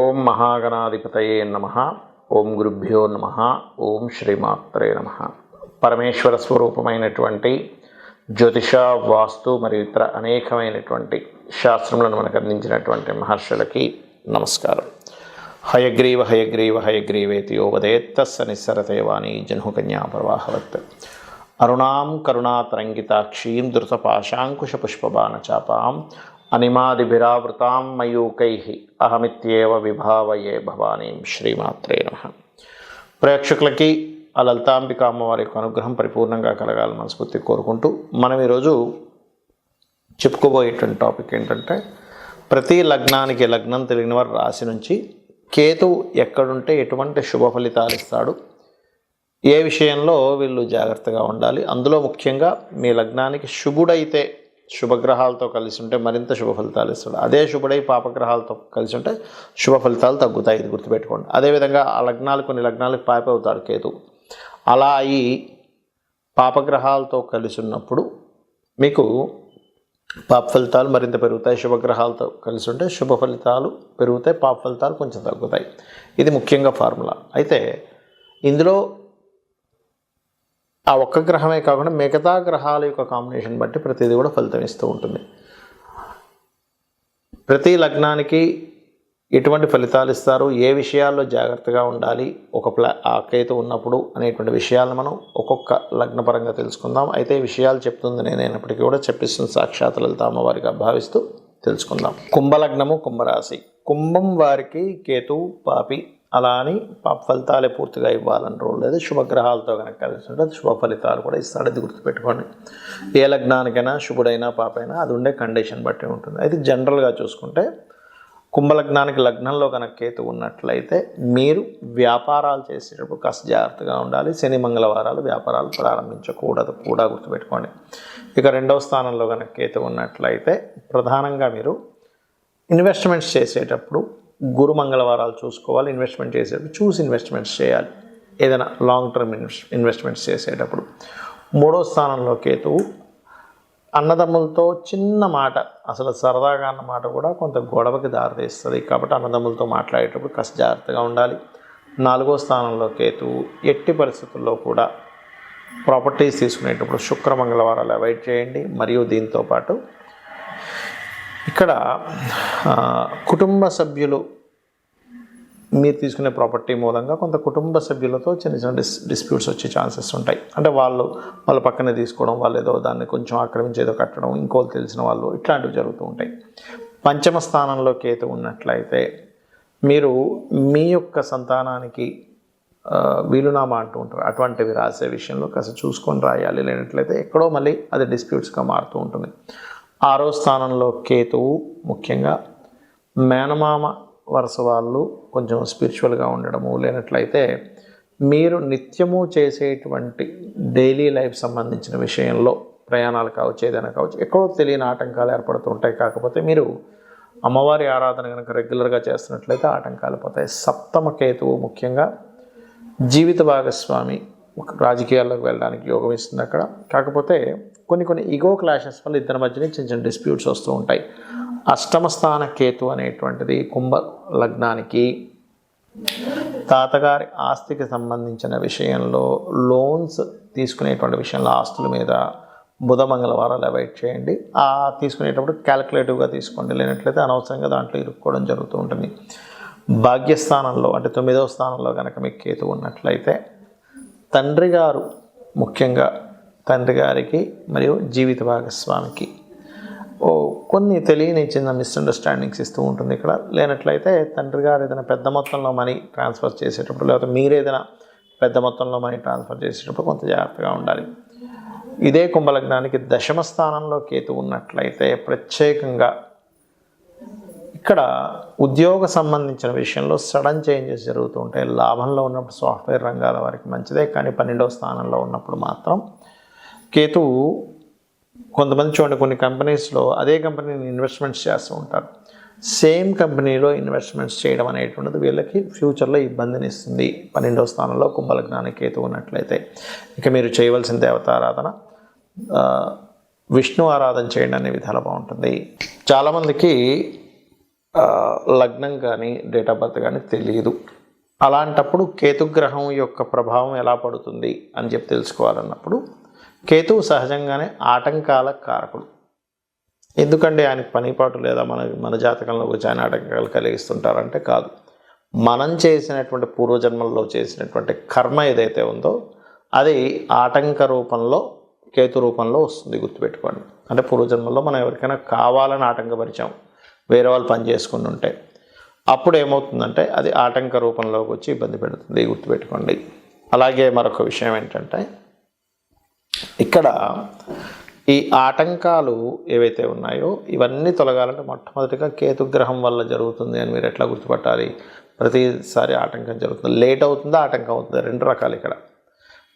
ఓం మహాగణాధిపతయే నమః. ఓం గురుభ్యో నమః. ఓం శ్రీమాత్రే నమః. పరమేశ్వర స్వరూపమైనటువంటి జ్యోతిష, వాస్తు మరియు ఇతర అనేకమైనటువంటి శాస్త్రములను మనకు అందించినటువంటి మహర్షులకి నమస్కారం. హయగ్రీవ హయగ్రీవ హయగ్రీవేతి యో వదేత్ తస్స నిస్సరతే వాణి జహ్నుకన్యా ప్రవాహవత్. అరుణాం కరుణాతరంగితాక్షీం ధృతపాశాంకుశపుష్పబాణచాపాం అనిమాదిభిరావృతాం మయూకైః అహమిత్యేవ విభావయే భవానీం. శ్రీమాత్రే నమః. ప్రేక్షకులకి ఆ లలితాంబిక అమ్మవారి యొక్క అనుగ్రహం పరిపూర్ణంగా కలగాలని మనస్ఫూర్తి కోరుకుంటూ మనం ఈరోజు చెప్పుకోబోయేటువంటి టాపిక్ ఏంటంటే, ప్రతి లగ్నానికి లగ్నం తెలియని వారి రాశి నుంచి కేతువు ఎక్కడుంటే ఎటువంటి శుభ ఫలితాలు ఇస్తాడు, ఏ విషయంలో వీళ్ళు జాగ్రత్తగా ఉండాలి, అందులో ముఖ్యంగా మీ లగ్నానికి శుభుడైతే శుభగ్రహాలతో కలిసి ఉంటే మరింత శుభ ఫలితాలు ఇస్తాడు. అదే శుభుడై పాపగ్రహాలతో కలిసి ఉంటే శుభ ఫలితాలు తగ్గుతాయి. ఇది గుర్తుపెట్టుకోండి. అదేవిధంగా ఆ లగ్నాలు కొన్ని లగ్నాలకు పాప అవుతాడు కేతు. అలా అయి పాపగ్రహాలతో కలిసి ఉన్నప్పుడు మీకు పాప ఫలితాలు మరింత పెరుగుతాయి. శుభగ్రహాలతో కలిసి ఉంటే శుభ ఫలితాలు పెరుగుతాయి, పాప ఫలితాలు కొంచెం తగ్గుతాయి. ఇది ముఖ్యంగా ఫార్ములా. అయితే ఇందులో ఆ ఒక్క గ్రహమే కాకుండా మిగతా గ్రహాల యొక్క కాంబినేషన్ బట్టి ప్రతిదీ కూడా ఫలితం ఇస్తూ ఉంటుంది. ప్రతి లగ్నానికి ఎటువంటి ఫలితాలు ఇస్తారు, ఏ విషయాల్లో జాగ్రత్తగా ఉండాలి ఆ కేతు ఉన్నప్పుడు అనేటువంటి విషయాలను మనం ఒక్కొక్క లగ్నపరంగా తెలుసుకుందాం. అయితే ఈ విషయాలు చెప్తుంది నేనైనప్పటికీ కూడా చెప్పిస్తుంది సాక్షాత్ లలిత అమ్మవారిగా భావిస్తూ తెలుసుకుందాం. కుంభలగ్నము, కుంభరాశి. కుంభం వారికి కేతు పాపి, అలా అని పాప ఫలితాలే పూర్తిగా ఇవ్వాలని రూల్ లేదు. శుభగ్రహాలతో కనుక కలిసి ఉంటే శుభ ఫలితాలు కూడా ఇస్తాడు. ఇది గుర్తుపెట్టుకోండి. ఏ లగ్నానికైనా శుభుడైనా పాపైనా అది ఉండే కండిషన్ బట్టి ఉంటుంది. అయితే జనరల్గా చూసుకుంటే కుంభలగ్నానికి లగ్నంలో కనుక కేతు ఉన్నట్లయితే మీరు వ్యాపారాలు చేసేటప్పుడు కాస్త జాగ్రత్తగా ఉండాలి. శని మంగళవారాలు వ్యాపారాలు ప్రారంభించకూడదు కూడా గుర్తుపెట్టుకోండి. ఇక రెండవ స్థానంలో కనుక కేతు ఉన్నట్లయితే ప్రధానంగా మీరు ఇన్వెస్ట్మెంట్స్ చేసేటప్పుడు గురు మంగళవారాలు చూసుకోవాలి. ఇన్వెస్ట్మెంట్ చేసేటప్పుడు చూసి ఇన్వెస్ట్మెంట్స్ చేయాలి, ఏదైనా లాంగ్ టర్మ్ ఇన్వెస్ట్మెంట్స్ చేసేటప్పుడు. మూడో స్థానంలో కేతువు అన్నదమ్ములతో చిన్న మాట, అసలు సరదాగా అన్న మాట కూడా కొంత గొడవకి దారితీస్తుంది. కాబట్టి అన్నదమ్ములతో మాట్లాడేటప్పుడు కాస్త జాగ్రత్తగా ఉండాలి. నాలుగో స్థానంలో కేతువు ఎట్టి పరిస్థితుల్లో కూడా ప్రాపర్టీస్ తీసుకునేటప్పుడు శుక్ర మంగళవారాలు అవాయిడ్ చేయండి. మరియు దీంతోపాటు ఇక్కడ కుటుంబ సభ్యులు మీరు తీసుకునే ప్రాపర్టీ మూలంగా కొంత కుటుంబ సభ్యులతో చిన్న చిన్న డిస్ప్యూట్స్ వచ్చే ఛాన్సెస్ ఉంటాయి. అంటే వాళ్ళ పక్కనే తీసుకోవడం, వాళ్ళు ఏదో దాన్ని కొంచెం ఆక్రమించి ఏదో కట్టడం, ఇంకోళ్ళు తెలిసిన వాళ్ళు, ఇట్లాంటివి జరుగుతూ ఉంటాయి. పంచమ స్థానంలో కేతు ఉన్నట్లయితే మీరు మీ యొక్క సంతానానికి వీలునామా అంటూ ఉంటారు, అటువంటివి రాసే విషయంలో కాస్త చూసుకొని రాయాలి. లేనట్లయితే ఎక్కడో మళ్ళీ అది డిస్ప్యూట్స్గా మారుతూ ఉంటుంది. ఆరో స్థానంలో కేతువు ముఖ్యంగా మేనమామ వరుస వాళ్ళు కొంచెం స్పిరిచువల్గా ఉండడము, లేనట్లయితే మీరు నిత్యము చేసేటువంటి డైలీ లైఫ్ సంబంధించిన విషయంలో ప్రయాణాలు కావచ్చు, ఏదైనా కావచ్చు, ఎక్కడో తెలియని ఆటంకాలు ఏర్పడుతూ ఉంటాయి. కాకపోతే మీరు అమ్మవారి ఆరాధన కనుక రెగ్యులర్గా చేస్తున్నట్లయితే ఆటంకాలు పోతాయి. సప్తమ కేతువు ముఖ్యంగా జీవిత భాగస్వామి రాజకీయాల్లోకి వెళ్ళడానికి యోగం ఇస్తుంది అక్కడ. కాకపోతే కొన్ని ఈగో క్లాషెస్ వల్ల ఇద్దరి మధ్యనే చిన్న చిన్న డిస్ప్యూట్స్ వస్తూ ఉంటాయి. అష్టమ స్థాన కేతు అనేటువంటిది కుంభ లగ్నానికి తాతగారి ఆస్తికి సంబంధించిన విషయంలో, లోన్స్ తీసుకునేటువంటి విషయంలో, ఆస్తుల మీద బుధ మంగళవారాలు అవాయిడ్ చేయండి. తీసుకునేటప్పుడు క్యాలిక్యులేటివ్గా తీసుకోండి, లేనట్లయితే అనవసరంగా దాంట్లో ఇరుక్కోవడం జరుగుతూ ఉంటుంది. భాగ్యస్థానంలో అంటే 9వ స్థానంలో కనుక మీకు కేతు ఉన్నట్లయితే తండ్రి గారు, ముఖ్యంగా తండ్రి గారికి మరియు జీవిత భాగస్వామికి కొన్ని తెలియని చిన్న మిస్అండర్స్టాండింగ్స్ ఇస్తూ ఉంటుంది ఇక్కడ. లేనట్లయితే తండ్రి గారు ఏదైనా పెద్ద మొత్తంలో మనీ ట్రాన్స్ఫర్ చేసేటప్పుడు, లేకపోతే మీరు ఏదైనా పెద్ద మొత్తంలో మనీ ట్రాన్స్ఫర్ చేసేటప్పుడు కొంత జాగ్రత్తగా ఉండాలి. ఇదే కుంభలగ్నానికి దశమ స్థానంలో కేతు ఉన్నట్లయితే ప్రత్యేకంగా ఇక్కడ ఉద్యోగ సంబంధించిన విషయంలో సడన్ చేంజెస్ జరుగుతూ ఉంటాయి. లాభంలో ఉన్నప్పుడు సాఫ్ట్వేర్ రంగాల వారికి మంచిదే, కానీ 12వ స్థానంలో ఉన్నప్పుడు మాత్రం కేతువు కొంతమంది చూడండి, కొన్ని కంపెనీస్లో అదే కంపెనీని ఇన్వెస్ట్మెంట్స్ చేస్తూ ఉంటారు. సేమ్ కంపెనీలో ఇన్వెస్ట్మెంట్స్ చేయడం అనేటువంటిది వీళ్ళకి ఫ్యూచర్లో ఇబ్బందిని ఇస్తుంది. 12వ స్థానంలో కుంభలగ్నానికి కేతు ఉన్నట్లయితే ఇక మీరు చేయవలసిన దేవతారాధన విష్ణు ఆరాధన చేయండి అనే విధాలు బాగుంటుంది. చాలామందికి లగ్నం కానీ డేట్ ఆఫ్ బర్త్ కానీ తెలియదు. అలాంటప్పుడు కేతుగ్రహం యొక్క ప్రభావం ఎలా పడుతుంది అని చెప్పి తెలుసుకోవాలన్నప్పుడు కేతువు సహజంగానే ఆటంకాల కారకుడు. ఎందుకంటే ఆయనకు పనిపాటు లేదా మన జాతకంలో వచ్చి ఆయన ఆటంకాలు కలిగిస్తుంటారంటే కాదు. మనం చేసినటువంటి పూర్వజన్మల్లో చేసినటువంటి కర్మ ఏదైతే ఉందో అది ఆటంక రూపంలో కేతు రూపంలో వస్తుంది, గుర్తుపెట్టుకోండి. అంటే పూర్వజన్మల్లో మనం ఎవరికైనా కావాలని ఆటంకపరిచాం, వేరే వాళ్ళు పని చేసుకుని ఉంటే అప్పుడు ఏమవుతుందంటే అది ఆటంక రూపంలోకి వచ్చి ఇబ్బంది పెడుతుంది, గుర్తుపెట్టుకోండి. అలాగే మరొక విషయం ఏంటంటే ఇక్కడ ఈ ఆటంకాలు ఏవైతే ఉన్నాయో ఇవన్నీ తొలగాలంటే మొట్టమొదటిగా కేతుగ్రహం వల్ల జరుగుతుంది అని మీరు ఎట్లా గుర్తుపట్టాలి? ప్రతిసారి ఆటంకం జరుగుతుంది, లేట్ అవుతుందా ఆటంకం అవుతుందా, రెండు రకాలు. ఇక్కడ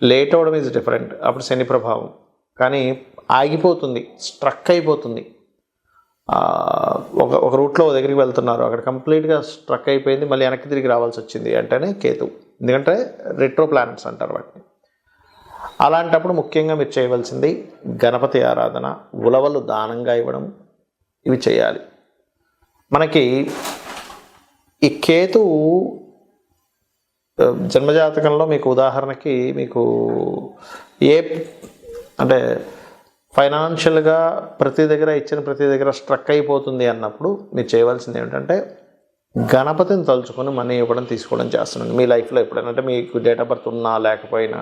లేట్ అవ్వడం ఈజ్ డిఫరెంట్, అప్పుడు శని ప్రభావం. కానీ ఆగిపోతుంది, స్ట్రక్ అయిపోతుంది. ఒక రూట్లో దగ్గరికి వెళ్తున్నారు, అక్కడ కంప్లీట్గా స్ట్రక్ అయిపోయింది, మళ్ళీ వెనక్కి తిరిగి రావాల్సి వచ్చింది అంటేనే కేతు. ఎందుకంటే రెట్రో ప్లానెట్స్ అంటారు వాటిని. అలాంటప్పుడు ముఖ్యంగా మీరు చేయవలసింది గణపతి ఆరాధన, ఉలవలు దానంగా ఇవ్వడం, ఇవి చేయాలి. మనకి ఈ కేతువు జన్మజాతకంలో మీకు ఉదాహరణకి మీకు అంటే ఫైనాన్షియల్గా ప్రతి దగ్గర ఇచ్చిన ప్రతి దగ్గర స్ట్రక్ అయిపోతుంది అన్నప్పుడు మీరు చేయవలసింది ఏమిటంటే గణపతిని తలుచుకొని మనీ ఇవ్వడం తీసుకోవడం చేస్తున్నాను మీ లైఫ్లో ఎప్పుడైనా. అంటే మీకు డేట్ ఆఫ్ బర్త్ ఉన్నా లేకపోయినా,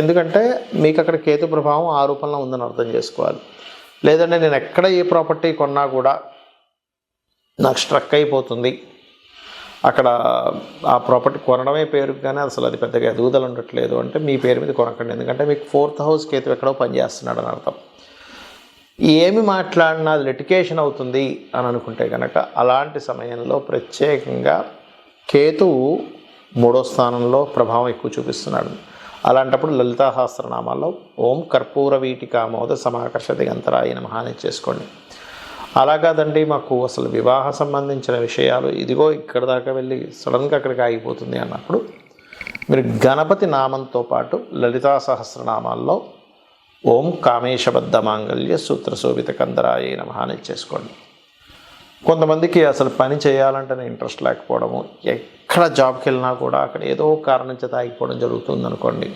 ఎందుకంటే మీకు అక్కడ కేతు ప్రభావం ఆ రూపంలో ఉందని అర్థం చేసుకోవాలి. లేదంటే నేను ఎక్కడ ఏ ప్రాపర్టీ కొన్నా కూడా నాకు స్ట్రక్ అయిపోతుంది, అక్కడ ఆ ప్రాపర్టీ కొనడమే పేరుకు కానీ అసలు అది పెద్దగా ఎదుగుదల ఉండట్లేదు అంటే మీ పేరు మీద కొనకండి. ఎందుకంటే మీకు 4th హౌస్ కేతు ఎక్కడో పనిచేస్తున్నాడు అని అర్థం. ఏమి మాట్లాడినా అది లిటికేషన్ అవుతుంది అని అనుకుంటే కనుక అలాంటి సమయంలో ప్రత్యేకంగా కేతువు 3వ స్థానంలో ప్రభావం ఎక్కువ చూపిస్తున్నాడు. అలాంటప్పుడు లలితా సహస్రనామాల్లో ఓం కర్పూర వీటికామోద సమాకర్షతి గంతరాయ నమః అని చేసుకోండి. అలా కాదండి మాకు అసలు వివాహ సంబంధించిన విషయాలు ఇదిగో ఇక్కడ దాకా వెళ్ళి సడన్గా అక్కడికి ఆగిపోతుంది అన్నప్పుడు మీరు గణపతి నామంతో పాటు లలితా సహస్రనామాల్లో ఓం కామేశబద్ధ మాంగళ్య సూత్రశోభిత కందరాయ నమః అని చేసుకోండి. కొంతమందికి అసలు పని చేయాలంటేనే ఇంట్రెస్ట్ లేకపోవడము, ఎక్కడ జాబ్కి వెళ్ళినా కూడా అక్కడ ఏదో కారణం చేత ఆగిపోవడం జరుగుతుంది అనుకోండి.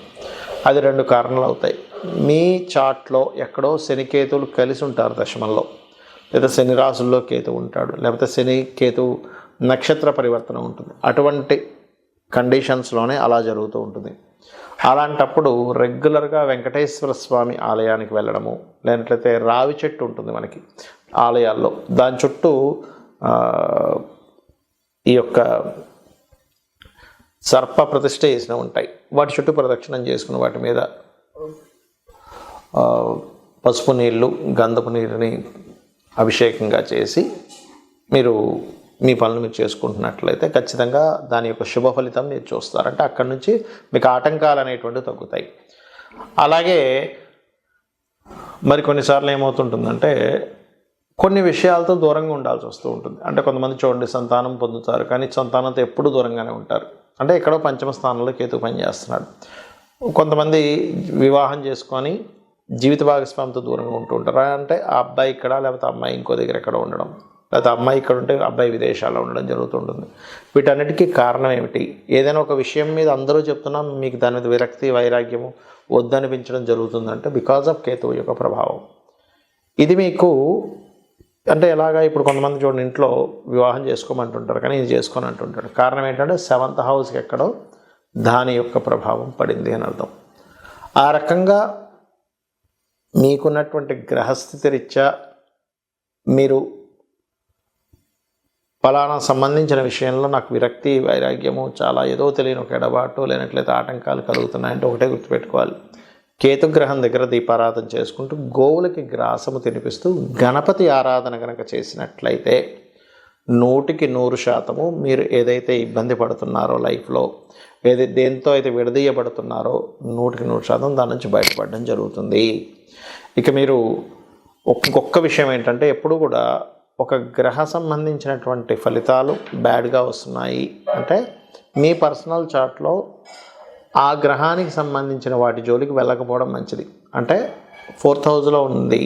అది 2 కారణాలు అవుతాయి. మీ చార్ట్లో ఎక్కడో శనికేతువులు కలిసి ఉంటారు దశమంలో, లేదా శని రాశుల్లో కేతు ఉంటాడు, లేకపోతే శని కేతు నక్షత్ర పరివర్తన ఉంటుంది. అటువంటి కండిషన్స్లోనే అలా జరుగుతూ ఉంటుంది. అలాంటప్పుడు రెగ్యులర్గా వెంకటేశ్వర స్వామి ఆలయానికి వెళ్ళడము, లేనట్లయితే రావి చెట్టు ఉంటుంది మనకి ఆలయాల్లో, దాని చుట్టూ ఈ యొక్క సర్ప ప్రతిష్ఠ చేసినవి ఉంటాయి, వాటి చుట్టూ ప్రదక్షిణం చేసుకుని వాటి మీద పసుపు నీళ్ళు గంధపు నీరుని అభిషేకంగా చేసి మీరు మీ పనులు మీరు చేసుకుంటున్నట్లయితే ఖచ్చితంగా దాని యొక్క శుభ ఫలితం మీరు చూస్తారంటే అక్కడి నుంచి మీకు ఆటంకాలు అనేటువంటివి తగ్గుతాయి. అలాగే మరి కొన్నిసార్లు ఏమవుతుంటుందంటే కొన్ని విషయాలతో దూరంగా ఉండాల్సి వస్తూ ఉంటుంది. అంటే కొంతమంది చూడండి సంతానం పొందుతారు కానీ సంతానంతో ఎప్పుడు దూరంగానే ఉంటారు, అంటే ఎక్కడో 5వ స్థానంలో కేతు పనిచేస్తున్నాడు. కొంతమంది వివాహం చేసుకొని జీవిత భాగస్వామితో దూరంగా ఉంటూ ఉంటారు, అంటే ఆ అబ్బాయి ఇక్కడ లేకపోతే అమ్మాయి ఇంకో దగ్గర ఎక్కడ ఉండడం, లేకపోతే అమ్మాయి ఇక్కడ ఉంటే అబ్బాయి విదేశాల్లో ఉండడం జరుగుతుంటుంది. వీటన్నిటికీ కారణం ఏమిటి? ఏదైనా ఒక విషయం మీద అందరూ చెప్తున్నా మీకు దాని మీద విరక్తి వైరాగ్యము వద్దనిపించడం జరుగుతుందంటే బికాజ్ ఆఫ్ కేతువు యొక్క ప్రభావం. ఇది మీకు అంటే ఎలాగా ఇప్పుడు కొంతమంది చూడండి ఇంట్లో వివాహం చేసుకోమంటుంటారు కానీ ఇది చేసుకొని అంటుంటాడు. కారణం ఏంటంటే 7th హౌస్కి ఎక్కడో దాని యొక్క ప్రభావం పడింది అని అర్థం. ఆ రకంగా మీకున్నటువంటి గ్రహస్థితి రీత్యా మీరు ఫలానా సంబంధించిన విషయంలో నాకు విరక్తి వైరాగ్యము చాలా ఏదో తెలియని ఒక ఎడబాటు లేనట్లయితే ఆటంకాలు కలుగుతున్నాయంటే ఒకటే గుర్తుపెట్టుకోవాలి, కేతుగ్రహం దగ్గర దీపారాధన చేసుకుంటూ గోవులకి గ్రాసము తినిపిస్తూ గణపతి ఆరాధన కనుక చేసినట్లయితే 100% మీరు ఏదైతే ఇబ్బంది పడుతున్నారో లైఫ్లో, దేంతో అయితే విడదీయబడుతున్నారో 100% దాని నుంచి బయటపడడం జరుగుతుంది. ఇక మీరు ఒక్కొక్క విషయం ఏంటంటే ఎప్పుడు కూడా ఒక గ్రహ సంబంధించినటువంటి ఫలితాలు బ్యాడ్గా వస్తున్నాయి అంటే మీ పర్సనల్ చార్ట్లో ఆ గ్రహానికి సంబంధించిన వాటి జోలికి వెళ్ళకపోవడం మంచిది. అంటే 4th హౌస్లో ఉంది,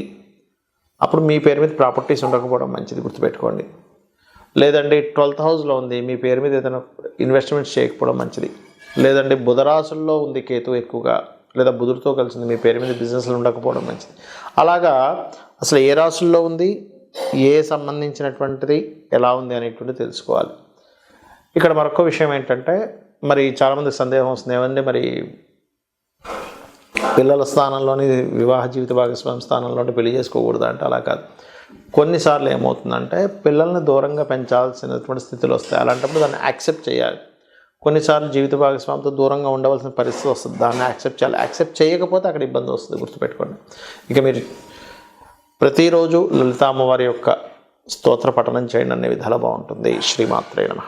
అప్పుడు మీ పేరు మీద ప్రాపర్టీస్ ఉండకపోవడం మంచిది, గుర్తుపెట్టుకోండి. లేదండి 12th హౌస్లో ఉంది, మీ పేరు మీద ఏదైనా ఇన్వెస్ట్మెంట్స్ చేయకపోవడం మంచిది. లేదండి బుధరాశుల్లో ఉంది కేతు ఎక్కువగా, లేదా బుధుడితో కలిసింది, మీ పేరు మీద బిజినెస్లు ఉండకపోవడం మంచిది. అలాగా అసలు ఏ రాశుల్లో ఉంది, ఏ సంబంధించినటువంటిది ఎలా ఉంది అనేటువంటిది తెలుసుకోవాలి. ఇక్కడ మరొక విషయం ఏంటంటే, మరి చాలామంది సందేహం వస్తుంది, ఏమండి మరి పిల్లల స్థానంలోని వివాహ జీవిత భాగస్వామి స్థానంలోని పెళ్లి చేసుకోకూడదు అంటే అలా కాదు. కొన్నిసార్లు ఏమవుతుందంటే పిల్లల్ని దూరంగా పెంచాల్సినటువంటి స్థితిలో వస్తాయి. అలాంటప్పుడు దాన్ని యాక్సెప్ట్ చేయాలి. కొన్నిసార్లు జీవిత భాగస్వామితో దూరంగా ఉండవలసిన పరిస్థితి వస్తుంది, దాన్ని యాక్సెప్ట్ చేయాలి. యాక్సెప్ట్ చేయకపోతే అక్కడ ఇబ్బంది వస్తుంది, గుర్తుపెట్టుకోండి. ఇక మీరు ప్రతిరోజు లలిత అమ్మవారి యొక్క స్తోత్ర పఠనం చేయండి, అనే విధాలు బాగుంటుంది. శ్రీమాత్రే నమః.